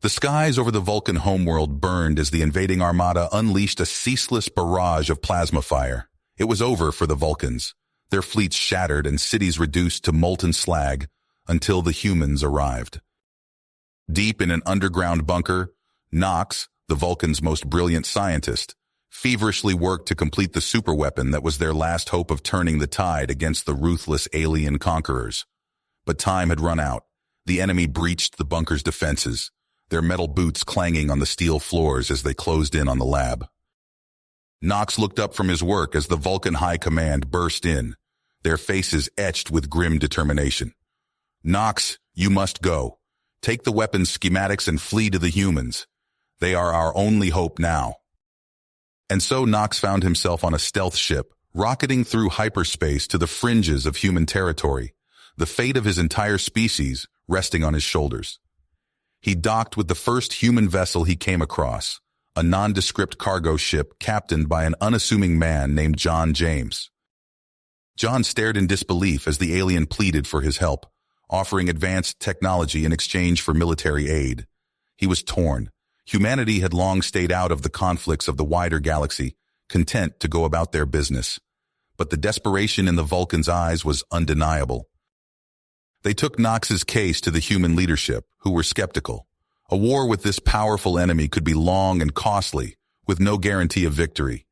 The skies over the Vulcan homeworld burned as the invading armada unleashed a ceaseless barrage of plasma fire. It was over for the Vulcans, their fleets shattered and cities reduced to molten slag until the humans arrived. Deep in an underground bunker, Nox, the Vulcans' most brilliant scientist, feverishly worked to complete the superweapon that was their last hope of turning the tide against the ruthless alien conquerors. But time had run out. The enemy breached the bunker's defenses, their metal boots clanging on the steel floors as they closed in on the lab. Nox looked up from his work as the Vulcan High Command burst in, their faces etched with grim determination. "Nox, you must go. Take the weapon's schematics and flee to the humans. They are our only hope now." And so Nox found himself on a stealth ship, rocketing through hyperspace to the fringes of human territory, the fate of his entire species resting on his shoulders. He docked with the first human vessel he came across, a nondescript cargo ship captained by an unassuming man named John James. John stared in disbelief as the alien pleaded for his help, offering advanced technology in exchange for military aid. He was torn. Humanity had long stayed out of the conflicts of the wider galaxy, content to go about their business. But the desperation in the Vulcans' eyes was undeniable. They took Nox's case to the human leadership, who were skeptical. A war with this powerful enemy could be long and costly, with no guarantee of victory.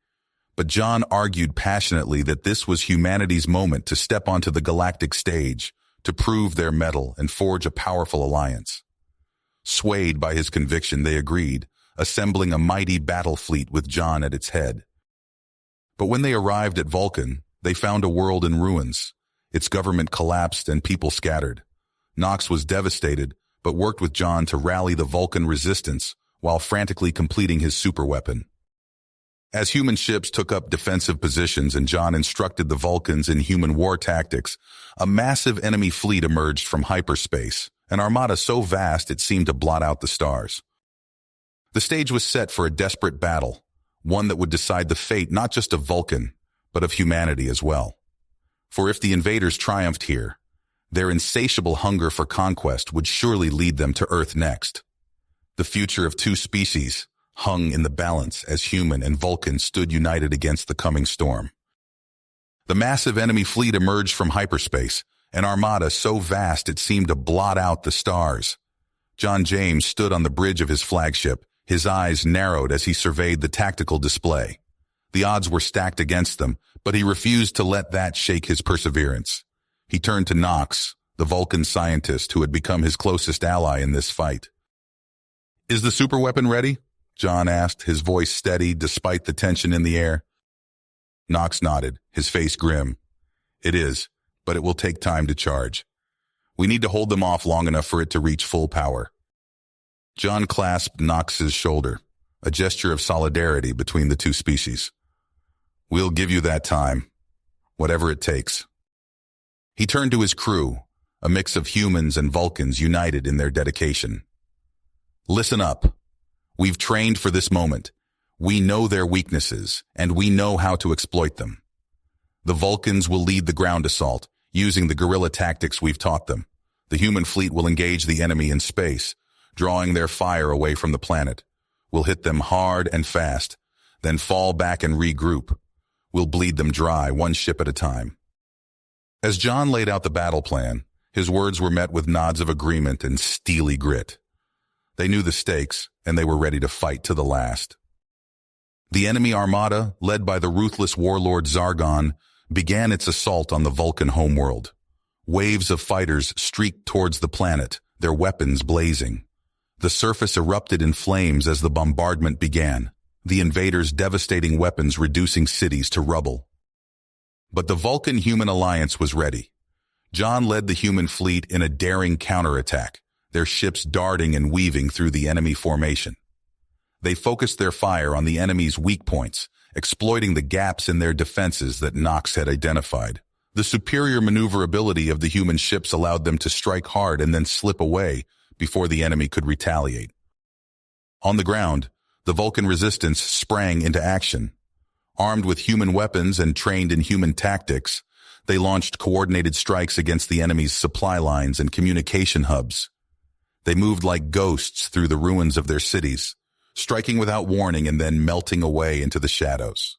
But John argued passionately that this was humanity's moment to step onto the galactic stage, to prove their mettle and forge a powerful alliance. Swayed by his conviction, they agreed, assembling a mighty battle fleet with John at its head. But when they arrived at Vulcan, they found a world in ruins. Its government collapsed and people scattered. Nox was devastated, but worked with John to rally the Vulcan resistance while frantically completing his superweapon. As human ships took up defensive positions and John instructed the Vulcans in human war tactics, a massive enemy fleet emerged from hyperspace, an armada so vast it seemed to blot out the stars. The stage was set for a desperate battle, one that would decide the fate not just of Vulcan, but of humanity as well. For if the invaders triumphed here, their insatiable hunger for conquest would surely lead them to Earth next. The future of two species hung in the balance as human and Vulcan stood united against the coming storm. The massive enemy fleet emerged from hyperspace, an armada so vast it seemed to blot out the stars. John James stood on the bridge of his flagship, his eyes narrowed as he surveyed the tactical display. The odds were stacked against them, but he refused to let that shake his perseverance. He turned to Nox, the Vulcan scientist who had become his closest ally in this fight. "Is the superweapon ready?" John asked, his voice steady despite the tension in the air. Nox nodded, his face grim. "It is, but it will take time to charge. We need to hold them off long enough for it to reach full power." John clasped Nox's shoulder, a gesture of solidarity between the two species. "We'll give you that time, whatever it takes." He turned to his crew, a mix of humans and Vulcans united in their dedication. "Listen up. We've trained for this moment. We know their weaknesses, and we know how to exploit them. The Vulcans will lead the ground assault, using the guerrilla tactics we've taught them. The human fleet will engage the enemy in space, drawing their fire away from the planet. We'll hit them hard and fast, then fall back and regroup. We'll bleed them dry, one ship at a time." As John laid out the battle plan, his words were met with nods of agreement and steely grit. They knew the stakes, and they were ready to fight to the last. The enemy armada, led by the ruthless warlord Zargon, began its assault on the Vulcan homeworld. Waves of fighters streaked towards the planet, their weapons blazing. The surface erupted in flames as the bombardment began, the invaders' devastating weapons reducing cities to rubble. But the Vulcan-human alliance was ready. John led the human fleet in a daring counterattack, their ships darting and weaving through the enemy formation. They focused their fire on the enemy's weak points, exploiting the gaps in their defenses that Nox had identified. The superior maneuverability of the human ships allowed them to strike hard and then slip away before the enemy could retaliate. On the ground, the Vulcan resistance sprang into action. Armed with human weapons and trained in human tactics, they launched coordinated strikes against the enemy's supply lines and communication hubs. They moved like ghosts through the ruins of their cities, striking without warning and then melting away into the shadows.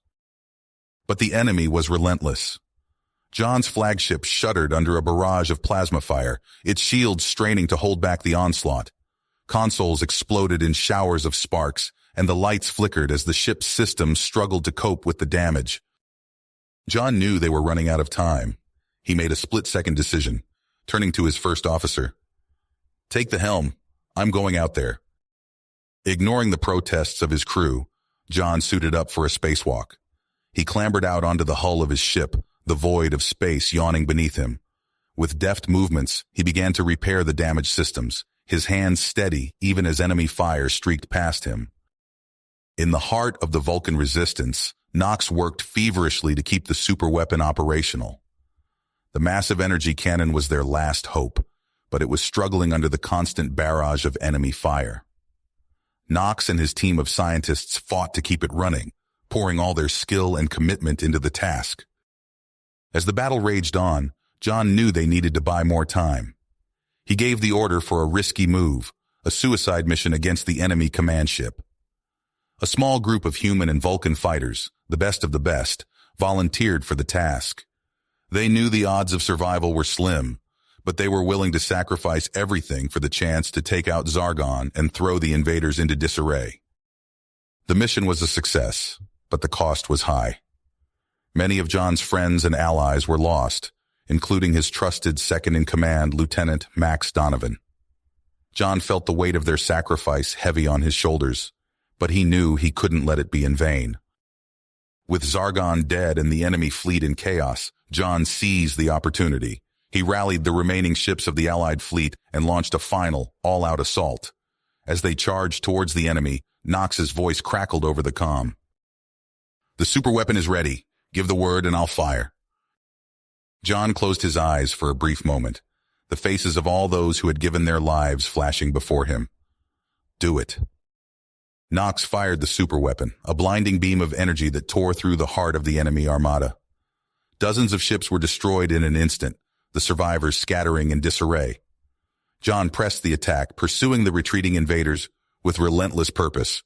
But the enemy was relentless. John's flagship shuddered under a barrage of plasma fire, its shields straining to hold back the onslaught. Consoles exploded in showers of sparks, and the lights flickered as the ship's systems struggled to cope with the damage. John knew they were running out of time. He made a split-second decision, turning to his first officer. "Take the helm. I'm going out there." Ignoring the protests of his crew, John suited up for a spacewalk. He clambered out onto the hull of his ship, the void of space yawning beneath him. With deft movements, he began to repair the damaged systems, his hands steady even as enemy fire streaked past him. In the heart of the Vulcan resistance, Nox worked feverishly to keep the superweapon operational. The massive energy cannon was their last hope, but it was struggling under the constant barrage of enemy fire. Nox and his team of scientists fought to keep it running, pouring all their skill and commitment into the task. As the battle raged on, John knew they needed to buy more time. He gave the order for a risky move, a suicide mission against the enemy command ship. A small group of human and Vulcan fighters, the best of the best, volunteered for the task. They knew the odds of survival were slim, but they were willing to sacrifice everything for the chance to take out Zargon and throw the invaders into disarray. The mission was a success, but the cost was high. Many of John's friends and allies were lost, including his trusted second-in-command Lieutenant Max Donovan. John felt the weight of their sacrifice heavy on his shoulders, but he knew he couldn't let it be in vain. With Zargon dead and the enemy fleet in chaos, John seized the opportunity. He rallied the remaining ships of the Allied fleet and launched a final, all-out assault. As they charged towards the enemy, Nox's voice crackled over the comm. "The superweapon is ready. Give the word and I'll fire." John closed his eyes for a brief moment, the faces of all those who had given their lives flashing before him. "Do it." Nox fired the superweapon, a blinding beam of energy that tore through the heart of the enemy armada. Dozens of ships were destroyed in an instant, the survivors scattering in disarray. John pressed the attack, pursuing the retreating invaders with relentless purpose.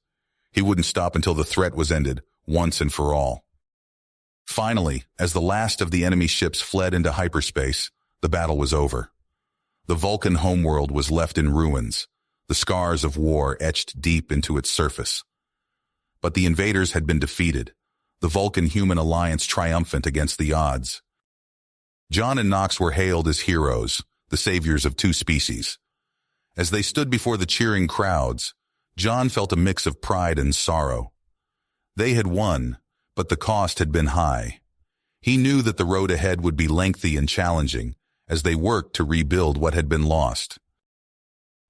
He wouldn't stop until the threat was ended, once and for all. Finally, as the last of the enemy ships fled into hyperspace, the battle was over. The Vulcan homeworld was left in ruins, the scars of war etched deep into its surface. But the invaders had been defeated, the Vulcan-human alliance triumphant against the odds. John and Nox were hailed as heroes, the saviors of two species. As they stood before the cheering crowds, John felt a mix of pride and sorrow. They had won, but the cost had been high. He knew that the road ahead would be lengthy and challenging as they worked to rebuild what had been lost.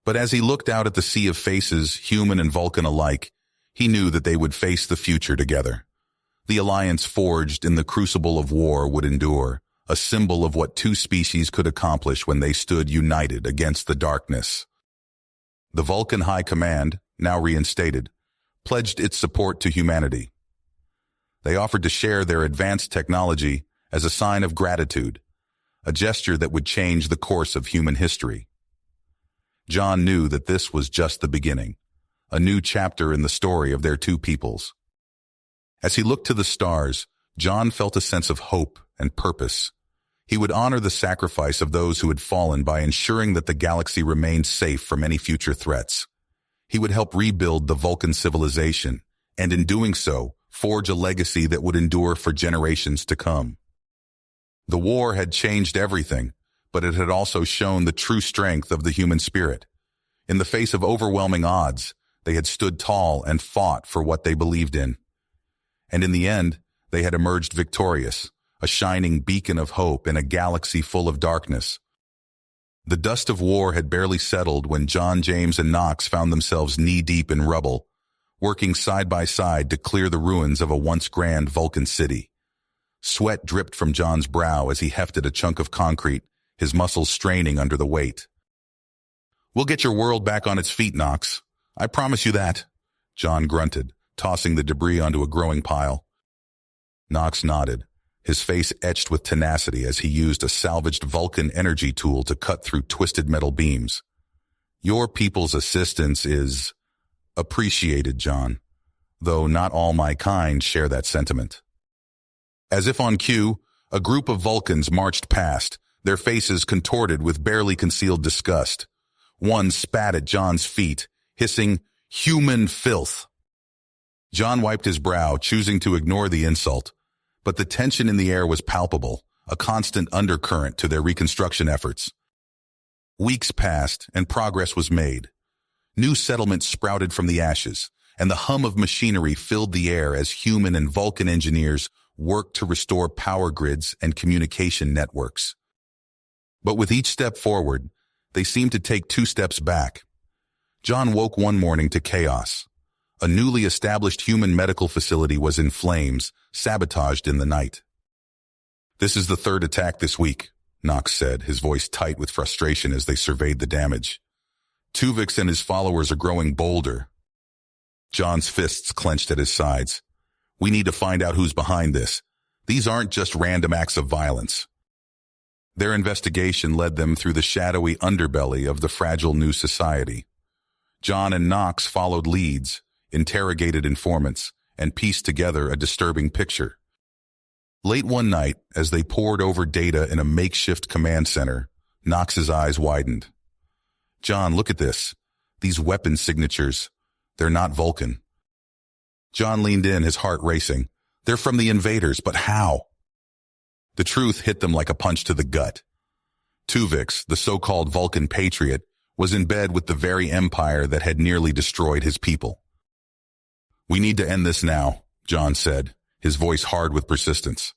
But as he looked out at the sea of faces, human and Vulcan alike, he knew that they would face the future together. The alliance forged in the crucible of war would endure, a symbol of what two species could accomplish when they stood united against the darkness. The Vulcan High Command, now reinstated, pledged its support to humanity. They offered to share their advanced technology as a sign of gratitude, a gesture that would change the course of human history. John knew that this was just the beginning, a new chapter in the story of their two peoples. As he looked to the stars, John felt a sense of hope and purpose. He would honor the sacrifice of those who had fallen by ensuring that the galaxy remained safe from any future threats. He would help rebuild the Vulcan civilization, and in doing so, forge a legacy that would endure for generations to come. The war had changed everything, but it had also shown the true strength of the human spirit. In the face of overwhelming odds, they had stood tall and fought for what they believed in. And in the end, they had emerged victorious, a shining beacon of hope in a galaxy full of darkness. The dust of war had barely settled when John, James, and Nox found themselves knee-deep in rubble, working side by side to clear the ruins of a once grand Vulcan city. Sweat dripped from John's brow as he hefted a chunk of concrete, his muscles straining under the weight. "We'll get your world back on its feet, Nox. I promise you that," John grunted, tossing the debris onto a growing pile. Nox nodded, his face etched with tenacity as he used a salvaged Vulcan energy tool to cut through twisted metal beams. Your people's assistance is appreciated, John, though not all my kind share that sentiment. As if on cue, a group of Vulcans marched past, their faces contorted with barely concealed disgust. One spat at John's feet, hissing, "Human filth!" John wiped his brow, choosing to ignore the insult, but the tension in the air was palpable, a constant undercurrent to their reconstruction efforts. Weeks passed, and progress was made. New settlements sprouted from the ashes, and the hum of machinery filled the air as human and Vulcan engineers worked to restore power grids and communication networks. But with each step forward, they seemed to take 2 steps back. John woke one morning to chaos. A newly established human medical facility was in flames, sabotaged in the night. "This is the 3rd attack this week," Knox said, his voice tight with frustration as they surveyed the damage. "Tuvix and his followers are growing bolder." John's fists clenched at his sides. "We need to find out who's behind this. These aren't just random acts of violence." Their investigation led them through the shadowy underbelly of the fragile new society. John and Knox followed leads, interrogated informants, and pieced together a disturbing picture. Late one night, as they pored over data in a makeshift command center, Knox's eyes widened. "John, look at this. These weapon signatures. They're not Vulcan." John leaned in, his heart racing. "They're from the invaders, but how?" The truth hit them like a punch to the gut. Tuvix, the so-called Vulcan patriot, was in bed with the very empire that had nearly destroyed his people. "We need to end this now," John said, his voice hard with persistence.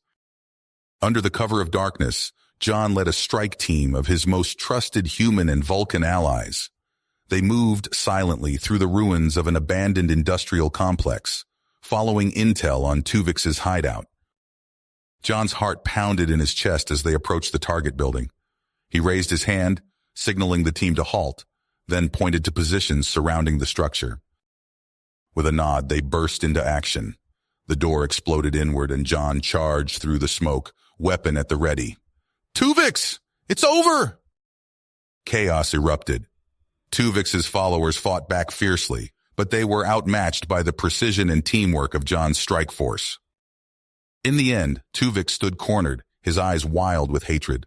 Under the cover of darkness, John led a strike team of his most trusted human and Vulcan allies. They moved silently through the ruins of an abandoned industrial complex, following intel on Tuvix's hideout. John's heart pounded in his chest as they approached the target building. He raised his hand, signaling the team to halt, then pointed to positions surrounding the structure. With a nod, they burst into action. The door exploded inward and John charged through the smoke, weapon at the ready. "Tuvix! It's over!" Chaos erupted. Tuvix's followers fought back fiercely, but they were outmatched by the precision and teamwork of John's strike force. In the end, Tuvix stood cornered, his eyes wild with hatred.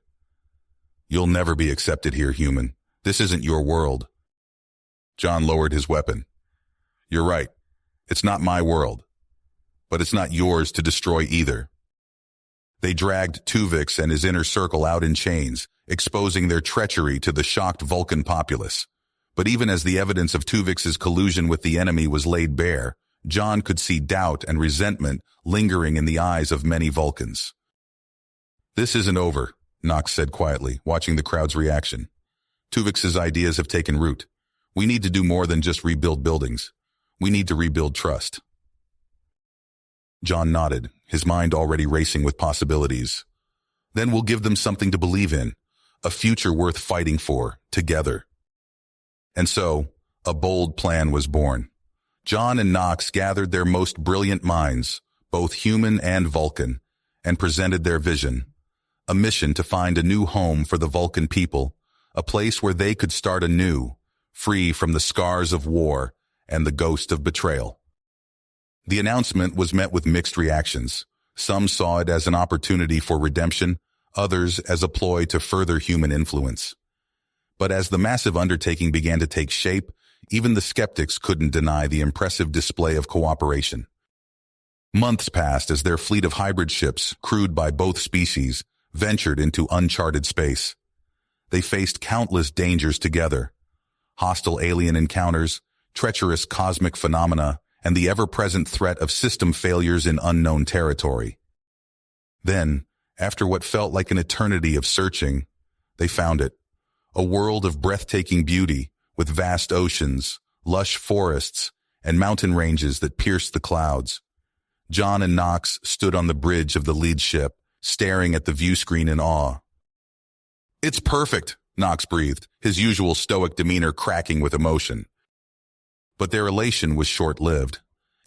"You'll never be accepted here, human. This isn't your world." John lowered his weapon. "You're right. It's not my world. But it's not yours to destroy either." They dragged Tuvix and his inner circle out in chains, exposing their treachery to the shocked Vulcan populace. But even as the evidence of Tuvix's collusion with the enemy was laid bare, John could see doubt and resentment lingering in the eyes of many Vulcans. "This isn't over," Knox said quietly, watching the crowd's reaction. "Tuvix's ideas have taken root. We need to do more than just rebuild buildings. We need to rebuild trust." John nodded, his mind already racing with possibilities. "Then we'll give them something to believe in, a future worth fighting for, together." And so, a bold plan was born. John and Knox gathered their most brilliant minds, both human and Vulcan, and presented their vision. A mission to find a new home for the Vulcan people, a place where they could start anew, free from the scars of war and the ghost of betrayal. The announcement was met with mixed reactions. Some saw it as an opportunity for redemption, others as a ploy to further human influence. But as the massive undertaking began to take shape, even the skeptics couldn't deny the impressive display of cooperation. Months passed as their fleet of hybrid ships, crewed by both species, ventured into uncharted space. They faced countless dangers together: hostile alien encounters, treacherous cosmic phenomena, and the ever-present threat of system failures in unknown territory. Then, after what felt like an eternity of searching, they found it. A world of breathtaking beauty, with vast oceans, lush forests, and mountain ranges that pierced the clouds. John and Knox stood on the bridge of the lead ship, staring at the view screen in awe. "It's perfect," Knox breathed, his usual stoic demeanor cracking with emotion. But their elation was short-lived.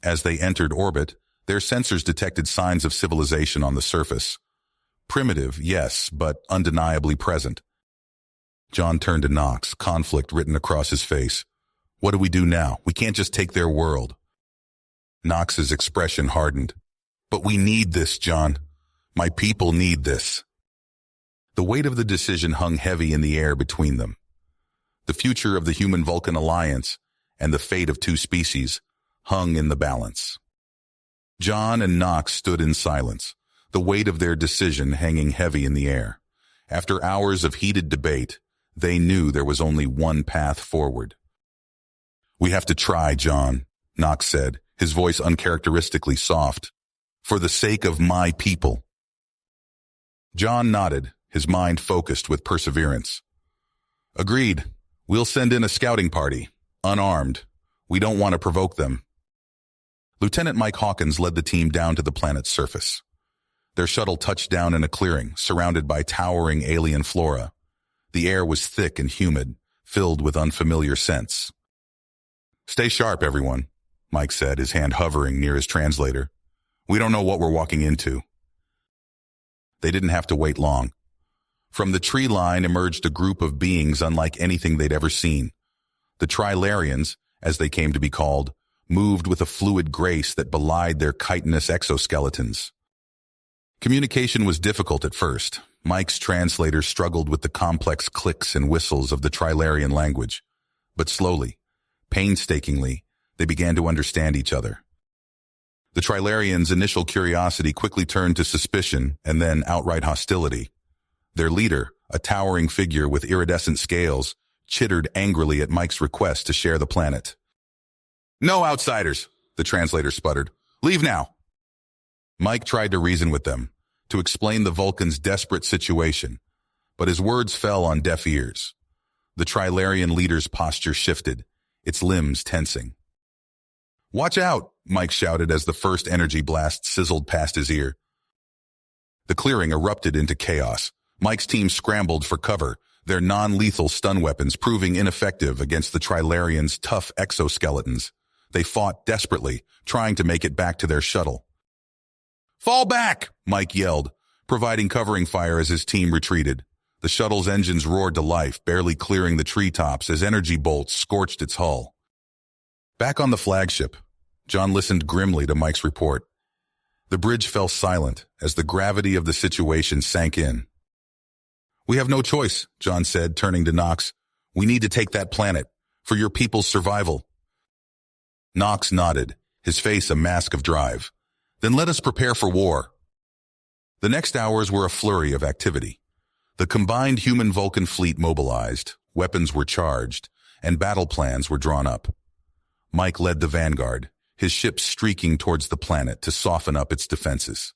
As they entered orbit, their sensors detected signs of civilization on the surface. Primitive, yes, but undeniably present. John turned to Nox, conflict written across his face. What do we do now? We can't just take their world. Nox's expression hardened. But we need this, John. My people need this. The weight of the decision hung heavy in the air between them. The future of the Human-Vulcan alliance and the fate of two species hung in the balance. John and Nox stood in silence, the weight of their decision hanging heavy in the air. After hours of heated debate, they knew there was only one path forward. We have to try, John, Nox said, his voice uncharacteristically soft. For the sake of my people. John nodded, his mind focused with perseverance. Agreed. We'll send in a scouting party, unarmed. We don't want to provoke them. Lieutenant Mike Hawkins led the team down to the planet's surface. Their shuttle touched down in a clearing, surrounded by towering alien flora. The air was thick and humid, filled with unfamiliar scents. Stay sharp, everyone, Mike said, his hand hovering near his translator. We don't know what we're walking into. They didn't have to wait long. From the tree line emerged a group of beings unlike anything they'd ever seen. The Trilarians, as they came to be called, moved with a fluid grace that belied their chitinous exoskeletons. Communication was difficult at first. Mike's translator struggled with the complex clicks and whistles of the Trilarian language. But slowly, painstakingly, they began to understand each other. The Trilarians' initial curiosity quickly turned to suspicion and then outright hostility. Their leader, a towering figure with iridescent scales, chittered angrily at Mike's request to share the planet. No outsiders, the translator sputtered. Leave now. Mike tried to reason with them, to explain the Vulcans' desperate situation, but his words fell on deaf ears. The Trilarian leader's posture shifted, its limbs tensing. Watch out, Mike shouted as the first energy blast sizzled past his ear. The clearing erupted into chaos. Mike's team scrambled for cover, their non-lethal stun weapons proving ineffective against the Trilarians' tough exoskeletons. They fought desperately, trying to make it back to their shuttle. Fall back, Mike yelled, providing covering fire as his team retreated. The shuttle's engines roared to life, barely clearing the treetops as energy bolts scorched its hull. Back on the flagship, John listened grimly to Mike's report. The bridge fell silent as the gravity of the situation sank in. We have no choice, John said, turning to Nox. We need to take that planet, for your people's survival. Nox nodded, his face a mask of drive. Then let us prepare for war. The next hours were a flurry of activity. The combined Human-Vulcan fleet mobilized, weapons were charged, and battle plans were drawn up. Mike led the vanguard, his ship streaking towards the planet to soften up its defenses.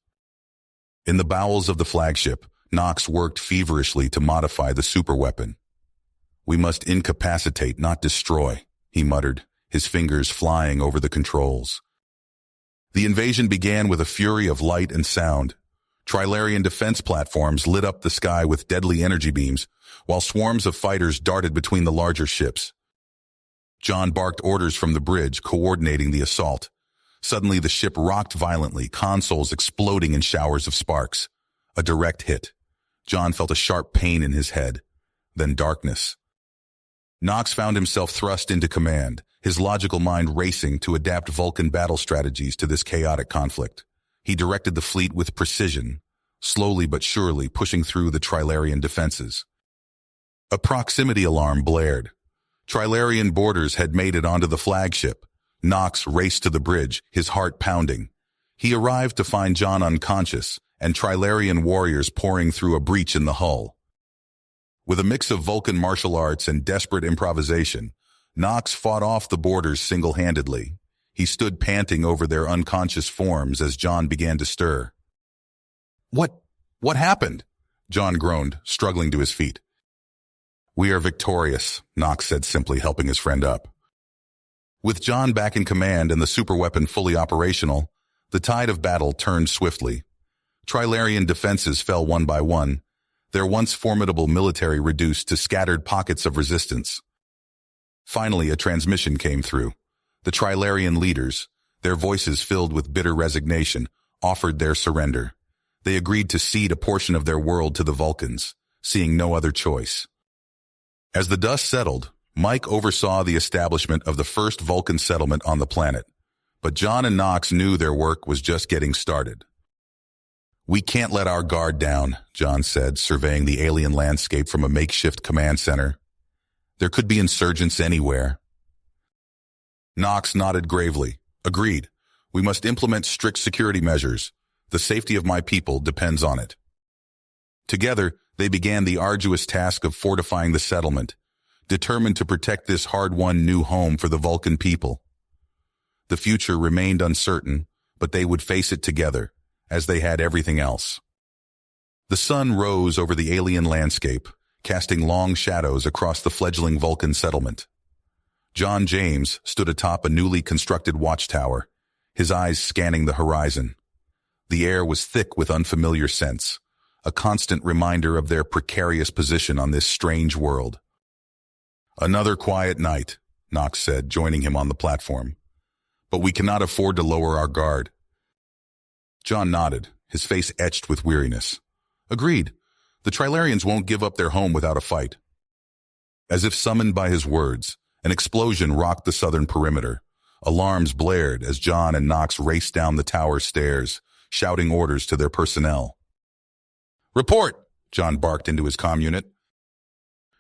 In the bowels of the flagship, Nox worked feverishly to modify the superweapon. We must incapacitate, not destroy, he muttered, his fingers flying over the controls. The invasion began with a fury of light and sound. Trilarian defense platforms lit up the sky with deadly energy beams, while swarms of fighters darted between the larger ships. John barked orders from the bridge, coordinating the assault. Suddenly, the ship rocked violently, consoles exploding in showers of sparks. A direct hit. John felt a sharp pain in his head. Then darkness. Nox found himself thrust into command, his logical mind racing to adapt Vulcan battle strategies to this chaotic conflict. He directed the fleet with precision, slowly but surely pushing through the Trilarian defenses. A proximity alarm blared. Trilarian boarders had made it onto the flagship. Nox raced to the bridge, his heart pounding. He arrived to find John unconscious and Trilarian warriors pouring through a breach in the hull. With a mix of Vulcan martial arts and desperate improvisation, Nox fought off the boarders single-handedly. He stood panting over their unconscious forms as John began to stir. What happened? John groaned, struggling to his feet. We are victorious, Nox said simply, helping his friend up. With John back in command and the superweapon fully operational, the tide of battle turned swiftly. Trilarian defenses fell one by one, their once formidable military reduced to scattered pockets of resistance. Finally, a transmission came through. The Trilarian leaders, their voices filled with bitter resignation, offered their surrender. They agreed to cede a portion of their world to the Vulcans, seeing no other choice. As the dust settled, Mike oversaw the establishment of the first Vulcan settlement on the planet, but John and Knox knew their work was just getting started. "We can't let our guard down," John said, surveying the alien landscape from a makeshift command center. "There could be insurgents anywhere." Knox nodded gravely. "Agreed. We must implement strict security measures. The safety of my people depends on it." Together, they began the arduous task of fortifying the settlement, determined to protect this hard-won new home for the Vulcan people. The future remained uncertain, but they would face it together, as they had everything else. The sun rose over the alien landscape, casting long shadows across the fledgling Vulcan settlement. John James stood atop a newly constructed watchtower, his eyes scanning the horizon. The air was thick with unfamiliar scents, a constant reminder of their precarious position on this strange world. "Another quiet night," Knox said, joining him on the platform. "But we cannot afford to lower our guard." John nodded, his face etched with weariness. "Agreed. The Trilarians won't give up their home without a fight." As if summoned by his words, an explosion rocked the southern perimeter. Alarms blared as John and Knox raced down the tower stairs, shouting orders to their personnel. "Report!" John barked into his comm unit.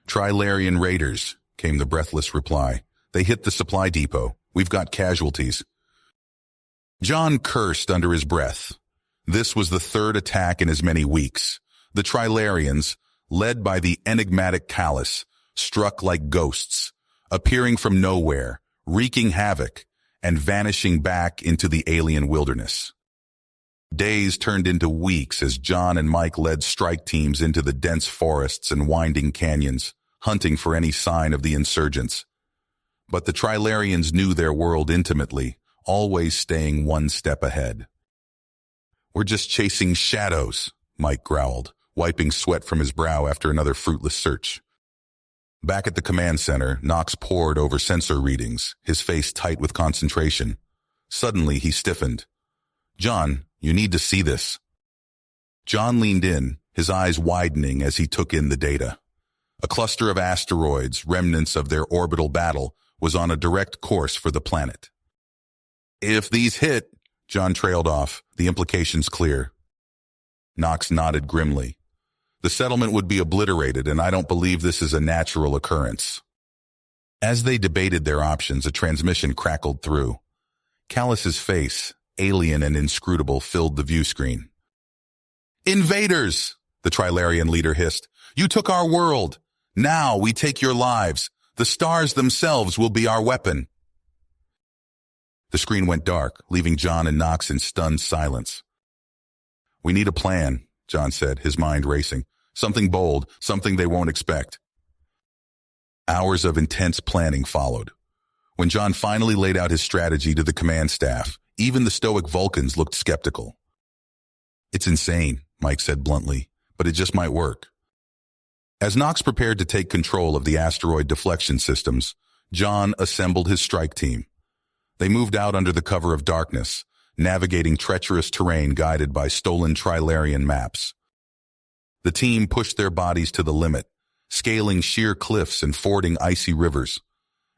"Trilarian raiders," came the breathless reply. "They hit the supply depot. We've got casualties." John cursed under his breath. This was the third attack in as many weeks. The Trilarians, led by the enigmatic Callus, struck like ghosts, appearing from nowhere, wreaking havoc, and vanishing back into the alien wilderness. Days turned into weeks as John and Mike led strike teams into the dense forests and winding canyons, hunting for any sign of the insurgents. But the Trilarians knew their world intimately, always staying one step ahead. "We're just chasing shadows," Mike growled, wiping sweat from his brow after another fruitless search. Back at the command center, Knox pored over sensor readings, his face tight with concentration. Suddenly, he stiffened. "John, you need to see this." John leaned in, his eyes widening as he took in the data. A cluster of asteroids, remnants of their orbital battle, was on a direct course for the planet. "If these hit," John trailed off, the implications clear. Knox nodded grimly. "The settlement would be obliterated, and I don't believe this is a natural occurrence." As they debated their options, a transmission crackled through. Callus's face, alien and inscrutable, filled the view screen. "Invaders!" the Trilarian leader hissed. "You took our world. Now we take your lives. The stars themselves will be our weapon." The screen went dark, leaving John and Knox in stunned silence. "We need a plan," John said, his mind racing. "Something bold, something they won't expect." Hours of intense planning followed. When John finally laid out his strategy to the command staff, even the stoic Vulcans looked skeptical. "It's insane," Mike said bluntly, "but it just might work." As Knox prepared to take control of the asteroid deflection systems, John assembled his strike team. They moved out under the cover of darkness, navigating treacherous terrain guided by stolen Trilarian maps. The team pushed their bodies to the limit, scaling sheer cliffs and fording icy rivers.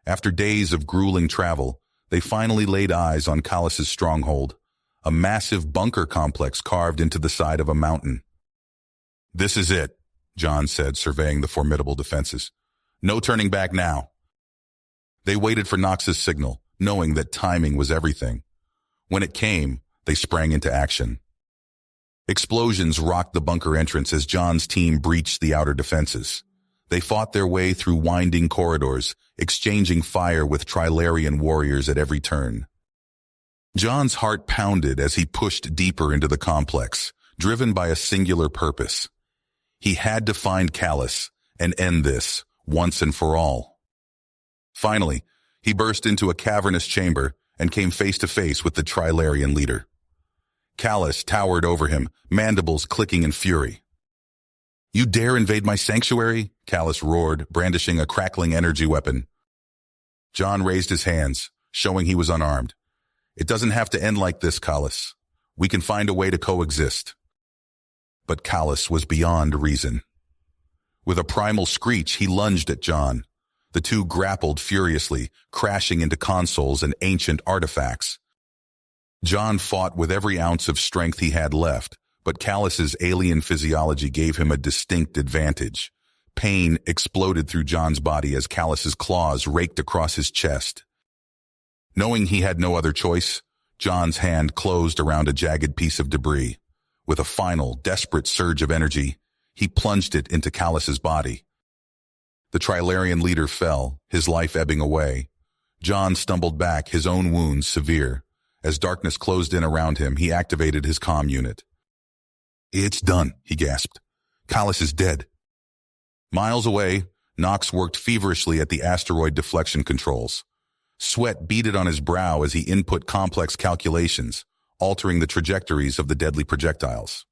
After days of grueling travel, they finally laid eyes on Callus's stronghold, a massive bunker complex carved into the side of a mountain. "This is it," John said, surveying the formidable defenses. "No turning back now." They waited for Knox's signal, knowing that timing was everything. When it came, they sprang into action. Explosions rocked the bunker entrance as John's team breached the outer defenses. They fought their way through winding corridors, exchanging fire with Trilarian warriors at every turn. John's heart pounded as he pushed deeper into the complex, driven by a singular purpose. He had to find Callus and end this, once and for all. Finally, he burst into a cavernous chamber and came face to face with the Trilarian leader. Callus towered over him, mandibles clicking in fury. "You dare invade my sanctuary?" Callus roared, brandishing a crackling energy weapon. John raised his hands, showing he was unarmed. "It doesn't have to end like this, Callus. We can find a way to coexist." But Callus was beyond reason. With a primal screech, he lunged at John. The two grappled furiously, crashing into consoles and ancient artifacts. John fought with every ounce of strength he had left, but Callus's alien physiology gave him a distinct advantage. Pain exploded through John's body as Callus's claws raked across his chest. Knowing he had no other choice, John's hand closed around a jagged piece of debris. With a final, desperate surge of energy, he plunged it into Callus's body. The Trilarian leader fell, his life ebbing away. John stumbled back, his own wounds severe. As darkness closed in around him, he activated his comm unit. "It's done," he gasped. "Callus is dead." Miles away, Nox worked feverishly at the asteroid deflection controls. Sweat beaded on his brow as he input complex calculations, altering the trajectories of the deadly projectiles.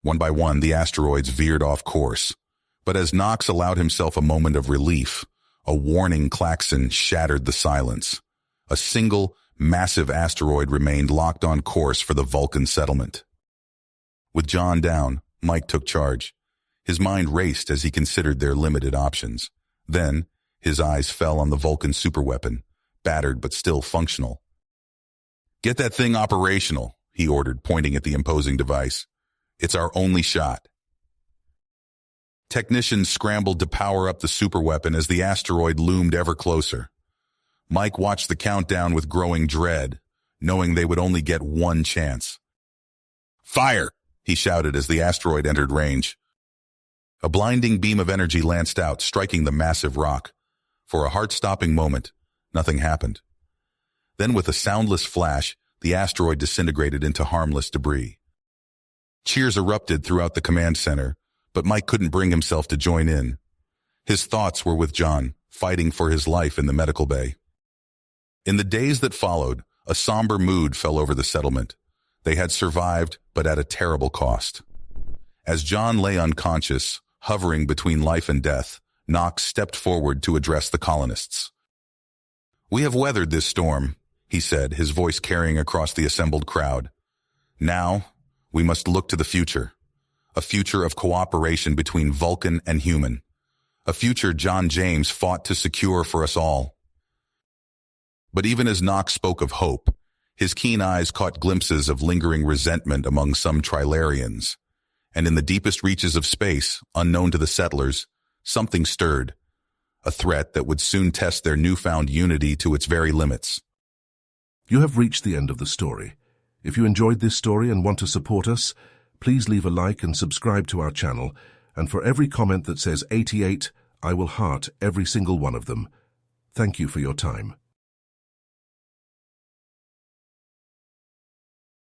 One by one, the asteroids veered off course. But as Nox allowed himself a moment of relief, a warning klaxon shattered the silence. A single, massive asteroid remained locked on course for the Vulcan settlement. With John down, Mike took charge. His mind raced as he considered their limited options. Then, his eyes fell on the Vulcan superweapon, battered but still functional. "Get that thing operational," he ordered, pointing at the imposing device. "It's our only shot." Technicians scrambled to power up the superweapon as the asteroid loomed ever closer. Mike watched the countdown with growing dread, knowing they would only get one chance. "Fire!" he shouted as the asteroid entered range. A blinding beam of energy lanced out, striking the massive rock. For a heart-stopping moment, nothing happened. Then with a soundless flash, the asteroid disintegrated into harmless debris. Cheers erupted throughout the command center, but Mike couldn't bring himself to join in. His thoughts were with John, fighting for his life in the medical bay. In the days that followed, a somber mood fell over the settlement. They had survived, but at a terrible cost. As John lay unconscious, hovering between life and death, Nox stepped forward to address the colonists. "We have weathered this storm," he said, his voice carrying across the assembled crowd. "Now, we must look to the future. A future of cooperation between Vulcan and human. A future John James fought to secure for us all." But even as Nox spoke of hope, his keen eyes caught glimpses of lingering resentment among some Trilarians. And in the deepest reaches of space, unknown to the settlers, something stirred. A threat that would soon test their newfound unity to its very limits. You have reached the end of the story. If you enjoyed this story and want to support us, please leave a like and subscribe to our channel. And for every comment that says 88, I will heart every single one of them. Thank you for your time.